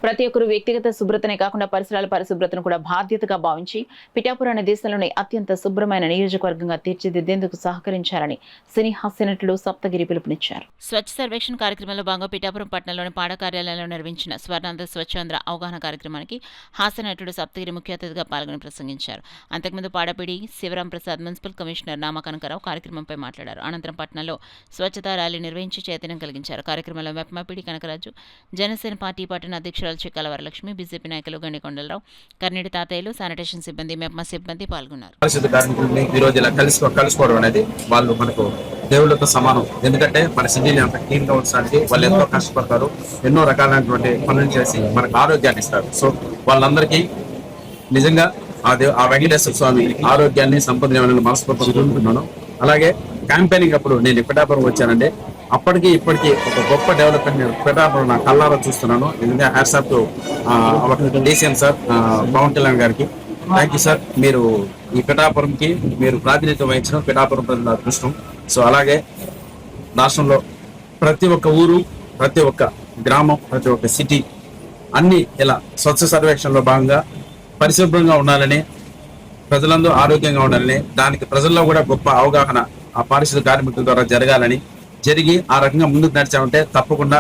ప్రతి ఒక్కరు వ్యక్తిగత శుభ్రతనే కాకుండా పరిసరాల పరిశుభ్రతను కూడా బాధ్యతగా భావించి పిఠాపురాన్ని దేశంలోని అత్యంత శుభ్రమైన నియోజకవర్గంగా తీర్చిదిద్దేందుకు సహకరించారని సినీ హాస్య నటులు సప్తగిరి పిలుపునిచ్చారు. స్వచ్ఛ సర్వేక్షణ కార్యక్రమంలో భాగంగా పిఠాపురం పట్టణంలోని పాడ కార్యాలయంలో నిర్వహించిన స్వర్ణాంధ్ర స్వచ్ఛాంధ్ర అవగాహన కార్యక్రమానికి హాస్య నటుడు సప్తగిరి ముఖ్య అతిథిగా పాల్గొని ప్రసంగించారు. అంతకుముందు పాడపిడి శివరాం ప్రసాద్ మున్సిపల్ కమిషనర్ నామకనకరావు కార్యక్రమంపై మాట్లాడారు. అనంతరం పట్టణంలో స్వచ్ఛతా ర్యాలీ నిర్వహించి చైతన్యం కలిగించారు. కార్యక్రమంలో వెప్పమాపిడి కనకరాజు, జనసేన పార్టీ పట్టణ అధ్యక్షురాలు చిక్కల వరలక్ష్మి, బీజేపీ నాయకులు గండికొండలరావు, కర్నేటి తాతయ్యలు, శానిటేషన్ సిబ్బంది, మెప్మా సిబ్బంది పాల్గొన్నారు. కలుసుకోవడం అనేది వాళ్ళు మనకు దేవుళ్ళతో సమానం. ఎందుకంటే మన సిటీని అంత క్లీన్ గా ఉంచడానికి వాళ్ళు ఎంతో కష్టపడతారు, ఎన్నో రకాలైనటువంటి పనులు చేసి మనకు ఆరోగ్యాన్ని ఇస్తారు. సో వాళ్ళందరికీ నిజంగా ఆ వెంకటేశ్వర స్వామి ఆరోగ్యాన్ని సంపద మనస్ఫూర్తిగా కోరుకుంటున్నాను. అలాగే క్యాంపెయినింగ్ అప్పుడు నేను పిఠాపురం వచ్చానండి. అప్పటికి ఇప్పటికీ ఒక గొప్ప డెవలప్మెంట్ నేను పిఠాపురం నా కళ్ళారా చూస్తున్నాను. ఎందుకంటే hats off to DCM sir, Pawan Kalyan గారికి థ్యాంక్ యూ సార్. మీరు ఈ పిఠాపురంకి మీరు ప్రాతినిధ్యం వహించడం పిఠాపురం ప్రజల అదృష్టం. సో అలాగే రాష్ట్రంలో ప్రతి ఒక్క ఊరు, ప్రతి ఒక్క గ్రామం, ప్రతి ఒక్క సిటీ అన్ని ఇలా స్వచ్ఛ సర్వేక్షణలో భాగంగా పరిశుభ్రంగా ఉండాలని, ప్రజలందరూ ఆరోగ్యంగా ఉండాలని, దానికి ప్రజల్లో కూడా గొప్ప అవగాహన ఆ పారిశుద్ధ కార్మికుల ద్వారా జరగాలని, జరిగి ఆ రకంగా ముందుకు నడిచామంటే తప్పకుండా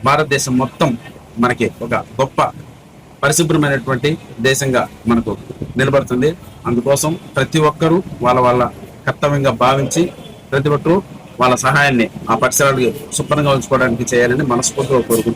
భారతదేశం మొత్తం మనకి ఒక గొప్ప పరిశుభ్రమైనటువంటి దేశంగా మనకు నిలబడుతుంది. అందుకోసం ప్రతి ఒక్కరూ వాళ్ళ కర్తవ్యంగా భావించి ప్రతి ఒక్కరూ వాళ్ళ సహాయాన్ని ఆ పరిసరాలు శుభ్రంగా ఉంచుకోవడానికి చేయాలని మనస్ఫూర్తిగా కోరుకుంటూ